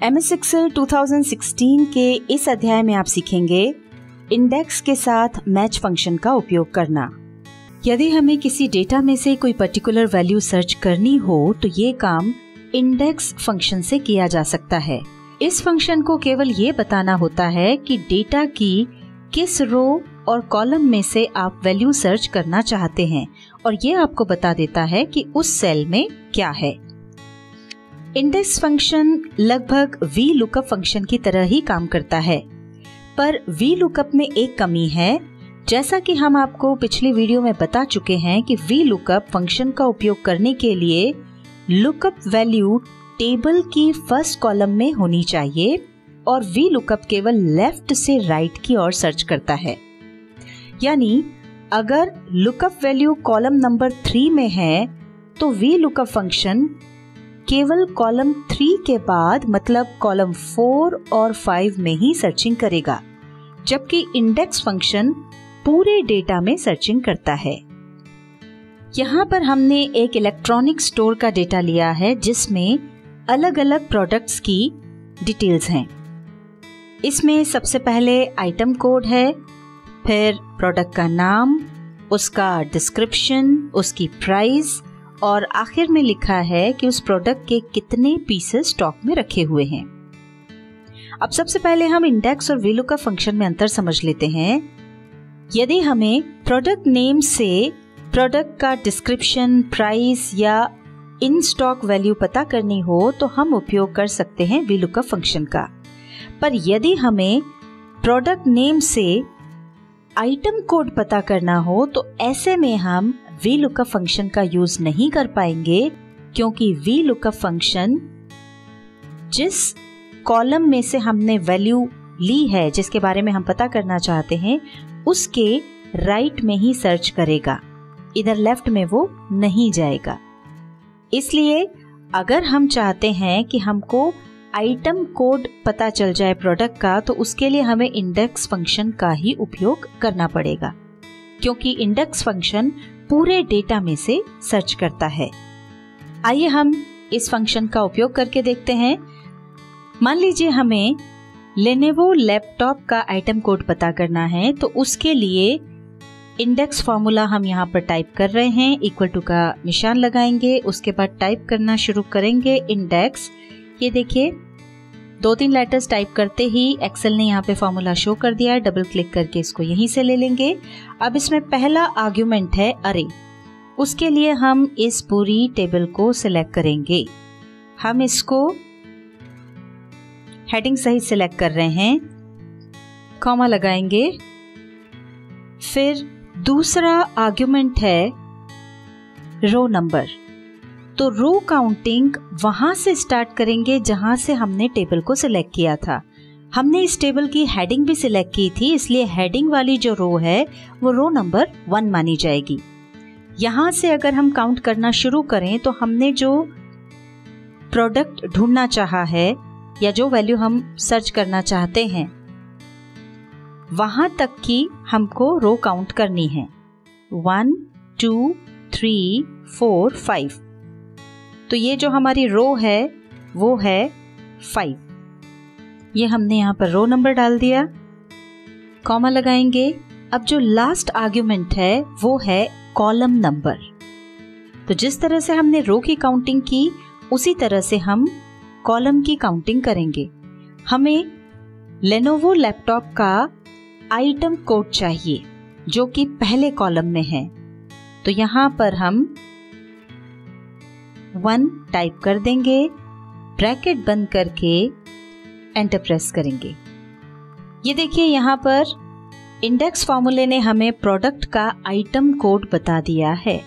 MS Excel 2016 के इस अध्याय में आप सीखेंगे इंडेक्स के साथ मैच फंक्शन का उपयोग करना। यदि हमें किसी डेटा में से कोई पर्टिकुलर वैल्यू सर्च करनी हो तो ये काम इंडेक्स फंक्शन से किया जा सकता है। इस फंक्शन को केवल ये बताना होता है कि डेटा की किस रो और कॉलम में से आप वैल्यू सर्च करना चाहते हैं और ये आपको बता देता है कि उस सेल में क्या है। इंडेक्स फंक्शन लगभग VLOOKUP फंक्शन की तरह ही काम करता है, पर VLOOKUP में एक कमी है। जैसा कि हम आपको पिछले वीडियो में बता चुके हैं कि VLOOKUP फंक्शन का उपयोग करने के लिए लुकअप वैल्यू टेबल की फर्स्ट कॉलम में होनी चाहिए और VLOOKUP केवल लेफ्ट से राइट की ओर सर्च करता है। यानी अगर लुकअप वैल्यू कॉलम नंबर 3 में है तो VLOOKUP फंक्शन केवल कॉलम 3 के बाद मतलब कॉलम 4 और 5 में ही सर्चिंग करेगा, जबकि इंडेक्स फंक्शन पूरे डेटा में सर्चिंग करता है। यहाँ पर हमने एक इलेक्ट्रॉनिक स्टोर का डेटा लिया है जिसमें अलग अलग प्रोडक्ट्स की डिटेल्स हैं। इसमें सबसे पहले आइटम कोड है, फिर प्रोडक्ट का नाम, उसका डिस्क्रिप्शन, उसकी प्राइस और आखिर में लिखा है कि उस प्रोडक्ट के कितने पीसेस स्टॉक में रखे हुए हैं। अब सबसे पहले हम इंडेक्स और VLOOKUP फंक्शन में अंतर समझ लेते हैं। यदि हमें प्रोडक्ट नेम से प्रोडक्ट का डिस्क्रिप्शन, प्राइस या इन स्टॉक वैल्यू पता करनी हो तो हम उपयोग कर सकते हैं VLOOKUP फंक्शन का। पर यदि हमें प्रोडक्ट नेम से आइटम कोड पता करना हो तो ऐसे में हम VLOOKUP फंक्शन का यूज नहीं कर पाएंगे, क्योंकि VLOOKUP फंक्शन जिस कॉलम में से हमने वैल्यू ली है, जिसके बारे में हम पता करना चाहते हैं, उसके राइट में ही सर्च करेगा, इधर लेफ्ट में वो नहीं जाएगा। इसलिए अगर हम चाहते हैं कि हमको आइटम कोड पता चल जाए प्रोडक्ट का, तो उसके लिए हमें इंडेक्स फंक्शन का ही उपयोग करना पड़ेगा, क्योंकि इंडेक्स फंक्शन पूरे डेटा में से सर्च करता है। आइए हम इस फंक्शन का उपयोग करके देखते हैं। मान लीजिए हमें लेनोवो लैपटॉप का आइटम कोड पता करना है, तो उसके लिए इंडेक्स फॉर्मूला हम यहाँ पर टाइप कर रहे हैं, इक्वल टू का निशान लगाएंगे, उसके बाद टाइप करना शुरू करेंगे इंडेक्स। ये देखिए 2-3 लेटर्स टाइप करते ही एक्सेल ने यहाँ पे फॉर्मूला शो कर दिया है। डबल क्लिक करके इसको यहीं से ले लेंगे। अब इसमें पहला आर्ग्यूमेंट है अरे, उसके लिए हम इस पूरी टेबल को सिलेक्ट करेंगे। हम इसको हेडिंग सहित सिलेक्ट कर रहे हैं, कॉमा लगाएंगे। फिर दूसरा आर्ग्यूमेंट है रो नंबर, तो रो काउंटिंग वहां से स्टार्ट करेंगे जहां से हमने टेबल को सिलेक्ट किया था। हमने इस टेबल की हेडिंग भी सिलेक्ट की थी, इसलिए हेडिंग वाली जो रो है वो रो नंबर 1 मानी जाएगी। यहां से अगर हम काउंट करना शुरू करें तो हमने जो प्रोडक्ट ढूंढना चाहा है या जो वैल्यू हम सर्च करना चाहते हैं वहां तक की हमको रो काउंट करनी है। 1 2 3 4 5। तो ये जो हमारी रो है वो है 5। ये हमने यहाँ पर रो नंबर डाल दिया, कॉमा लगाएंगे। अब जो लास्ट आर्ग्यूमेंट है वो है कॉलम नंबर। तो जिस तरह से हमने रो की काउंटिंग की उसी तरह से हम कॉलम की काउंटिंग करेंगे। हमें लेनोवो लैपटॉप का आइटम कोड चाहिए जो कि पहले कॉलम में है, तो यहाँ पर हम 1 टाइप कर देंगे, ब्रैकेट बंद करके एंटर प्रेस करेंगे। ये देखिए यहाँ पर इंडेक्स फॉर्मूले ने हमें प्रोडक्ट का आइटम कोड बता दिया है।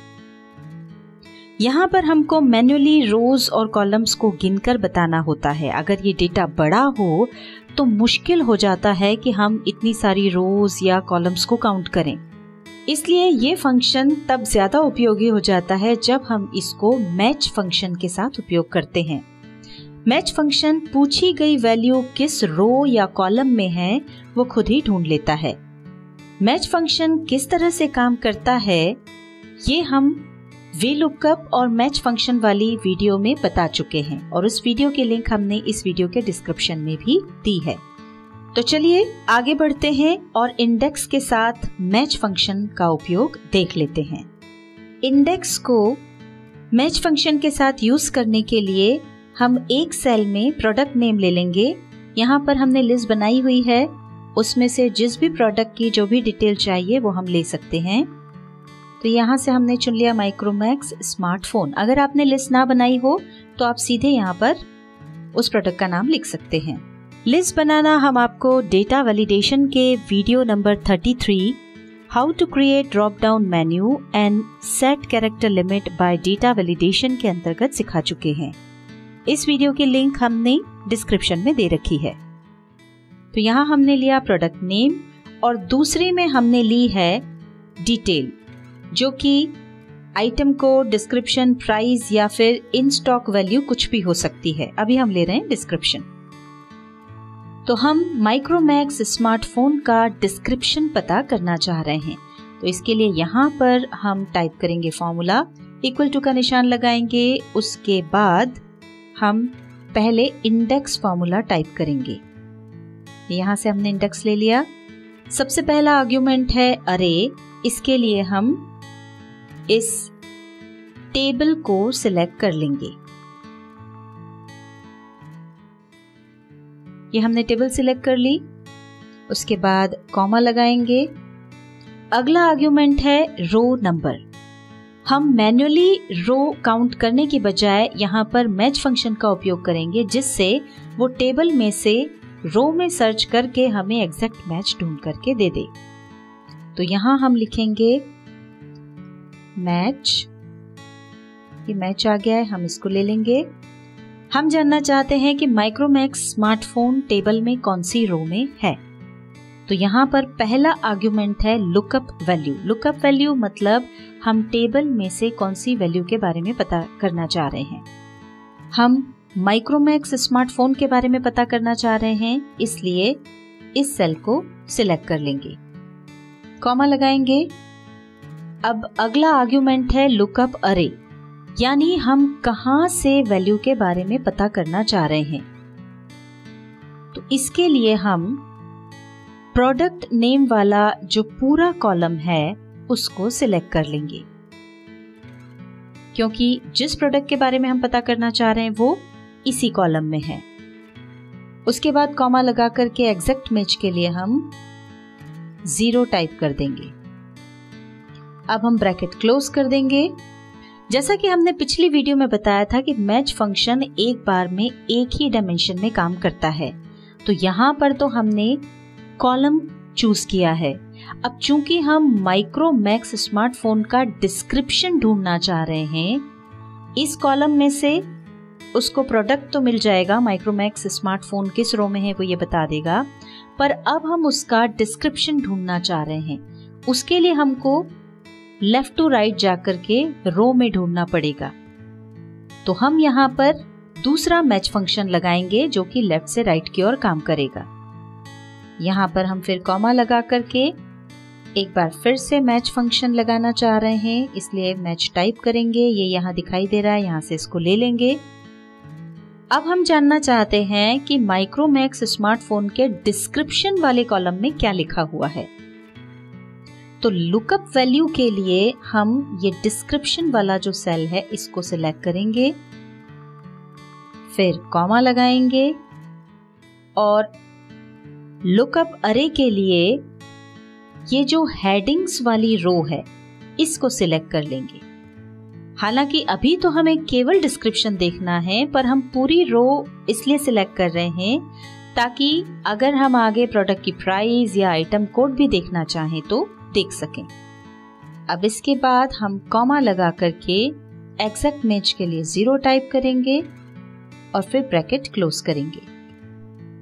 यहाँ पर हमको मैन्युअली रोज और कॉलम्स को गिनकर बताना होता है। अगर ये डेटा बड़ा हो तो मुश्किल हो जाता है कि हम इतनी सारी रोज या कॉलम्स को काउंट करें। इसलिए ये फंक्शन तब ज्यादा उपयोगी हो जाता है जब हम इसको मैच फंक्शन के साथ उपयोग करते हैं। मैच फंक्शन पूछी गई वैल्यू किस रो या कॉलम में है वो खुद ही ढूंढ लेता है। मैच फंक्शन किस तरह से काम करता है ये हम VLOOKUP और मैच फंक्शन वाली वीडियो में बता चुके हैं और उस वीडियो की लिंक हमने इस वीडियो के डिस्क्रिप्शन में भी दी है। तो चलिए आगे बढ़ते हैं और इंडेक्स के साथ मैच फंक्शन का उपयोग देख लेते हैं। इंडेक्स को मैच फंक्शन के साथ यूज करने के लिए हम एक सेल में प्रोडक्ट नेम ले लेंगे। यहाँ पर हमने लिस्ट बनाई हुई है, उसमें से जिस भी प्रोडक्ट की जो भी डिटेल चाहिए वो हम ले सकते हैं। तो यहाँ से हमने चुन लिया माइक्रोमैक्स स्मार्टफोन। अगर आपने लिस्ट ना बनाई हो तो आप सीधे यहाँ पर उस प्रोडक्ट का नाम लिख सकते हैं। लिस्ट बनाना हम आपको डेटा वैलिडेशन के video number 33 how to create drop down menu and set character limit by data validation के अंतर्गत सिखा चुके हैं। इस वीडियो की लिंक हमने डिस्क्रिप्शन में दे रखी है। तो यहाँ हमने लिया प्रोडक्ट नेम और दूसरे में हमने ली है डिटेल, जो कि आइटम कोड, डिस्क्रिप्शन, प्राइस या फिर इन स्टॉक वैल्यू कुछ भी हो सकती है। अभी हम ले रहे हैं डिस्क्रिप्शन। तो हम माइक्रोमैक्स स्मार्टफोन का डिस्क्रिप्शन पता करना चाह रहे हैं। तो इसके लिए यहाँ पर हम टाइप करेंगे फॉर्मूला, इक्वल टू का निशान लगाएंगे। उसके बाद हम पहले इंडेक्स फॉर्मूला टाइप करेंगे। यहाँ से हमने इंडेक्स ले लिया। सबसे पहला आर्ग्यूमेंट है अरे। इसके लिए हम इस टेबल को सिलेक्ट कर लेंगे। ये हमने टेबल सिलेक्ट कर ली। उसके बाद कॉमा लगाएंगे। अगला आर्ग्यूमेंट है रो नंबर। हम मैन्युअली रो काउंट करने की बजाय यहाँ पर मैच फंक्शन का उपयोग करेंगे, जिससे वो टेबल में से रो में सर्च करके हमें एग्जैक्ट मैच ढूंढ करके दे दे। तो यहाँ हम लिखेंगे मैच। ये मैच आ गया है, हम इसको ले लेंगे। हम जानना चाहते हैं कि माइक्रोमैक्स स्मार्टफोन टेबल में कौन सी रो में है। तो यहाँ पर पहला आर्ग्यूमेंट है लुकअप वैल्यू। लुकअप वैल्यू मतलब हम टेबल में से कौन सी वैल्यू के बारे में पता करना चाह रहे हैं। हम माइक्रोमैक्स स्मार्टफोन के बारे में पता करना चाह रहे हैं, इसलिए इस सेल को सिलेक्ट कर लेंगे, कॉमा लगाएंगे। अब अगला आर्ग्यूमेंट है लुकअप अरे, यानी हम कहां से वैल्यू के बारे में पता करना चाह रहे हैं। तो इसके लिए हम प्रोडक्ट नेम वाला जो पूरा कॉलम है उसको सिलेक्ट कर लेंगे, क्योंकि जिस प्रोडक्ट के बारे में हम पता करना चाह रहे हैं वो इसी कॉलम में है। उसके बाद कॉमा लगा करके एग्जैक्ट मैच के लिए हम 0 टाइप कर देंगे। अब हम ब्रैकेट क्लोज कर देंगे। जैसा कि हमने पिछली वीडियो में बताया था कि मैच फंक्शन एक बार में एक ही डायमेंशन में काम करता है। तो यहाँ पर तो हमने कॉलम चूज किया है। अब चूंकि हम माइक्रोमैक्स स्मार्टफोन का डिस्क्रिप्शन ढूंढना चाह रहे हैं, इस कॉलम में से उसको प्रोडक्ट तो मिल जाएगा, माइक्रोमैक्स स्मार्टफोन किस रो में है वो ये बता देगा, पर अब हम उसका डिस्क्रिप्शन ढूंढना चाह रहे हैं। उसके लिए हमको लेफ्ट टू राइट जाकर के रो में ढूंढना पड़ेगा। तो हम यहाँ पर दूसरा मैच फंक्शन लगाएंगे जो कि लेफ्ट से राइट की ओर काम करेगा। यहाँ पर हम फिर कॉमा लगा करके एक बार फिर से मैच फंक्शन लगाना चाह रहे हैं, इसलिए मैच टाइप करेंगे। ये यहाँ दिखाई दे रहा है, यहाँ से इसको ले लेंगे। अब हम जानना चाहते हैं कि माइक्रोमैक्स स्मार्टफोन के डिस्क्रिप्शन वाले कॉलम में क्या लिखा हुआ है। तो लुकअप वैल्यू के लिए हम ये डिस्क्रिप्शन वाला जो सेल है इसको सिलेक्ट करेंगे, फिर कॉमा लगाएंगे और लुकअप अरे के लिए ये जो हेडिंग्स वाली रो है इसको सिलेक्ट कर लेंगे। हालांकि अभी तो हमें केवल डिस्क्रिप्शन देखना है, पर हम पूरी रो इसलिए सिलेक्ट कर रहे हैं ताकि अगर हम आगे प्रोडक्ट की प्राइस या आइटम कोड भी देखना चाहें तो देख सकें। अब इसके बाद हम कॉमा लगा करके एग्जैक्ट मैच के लिए 0 टाइप करेंगे और फिर ब्रैकेट क्लोज करेंगे।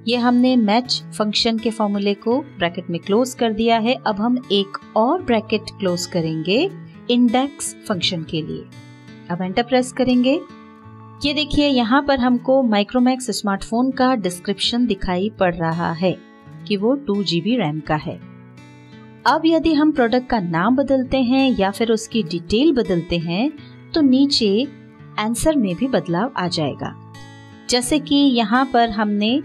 ये हमने मैच फंक्शन के फॉर्मूले को ब्रैकेट में क्लोज कर दिया है। अब हम एक और ब्रैकेट क्लोज करेंगे इंडेक्स फंक्शन के लिए। अब एंटर प्रेस करेंगे। ये देखिए यहाँ पर हमको माइक्रोमैक्स स्मार्टफोन का डिस्क्रिप्शन दिखाई पड़ रहा है कि वो 2 GB रैम का है। अब यदि हम प्रोडक्ट का नाम बदलते हैं या फिर उसकी डिटेल बदलते हैं तो नीचे आंसर में भी बदलाव आ जाएगा। जैसे कि यहाँ पर हमने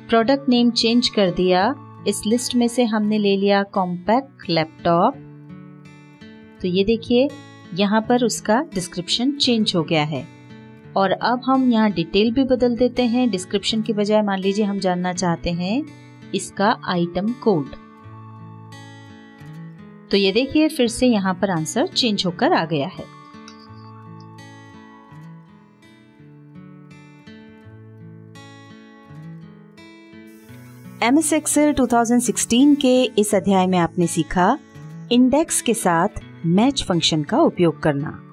प्रोडक्ट नेम चेंज कर दिया, इस लिस्ट में से हमने ले लिया कॉम्पैक्ट लैपटॉप। तो ये देखिए यहाँ पर उसका डिस्क्रिप्शन चेंज हो गया है। और अब हम यहाँ डिटेल भी बदल देते हैं। डिस्क्रिप्शन की बजाय मान लीजिए हम जानना चाहते हैं इसका आइटम कोड। तो ये देखिए फिर से यहाँ पर आंसर चेंज होकर आ गया है। MS एक्सेल 2016 के इस अध्याय में आपने सीखा इंडेक्स के साथ मैच फंक्शन का उपयोग करना।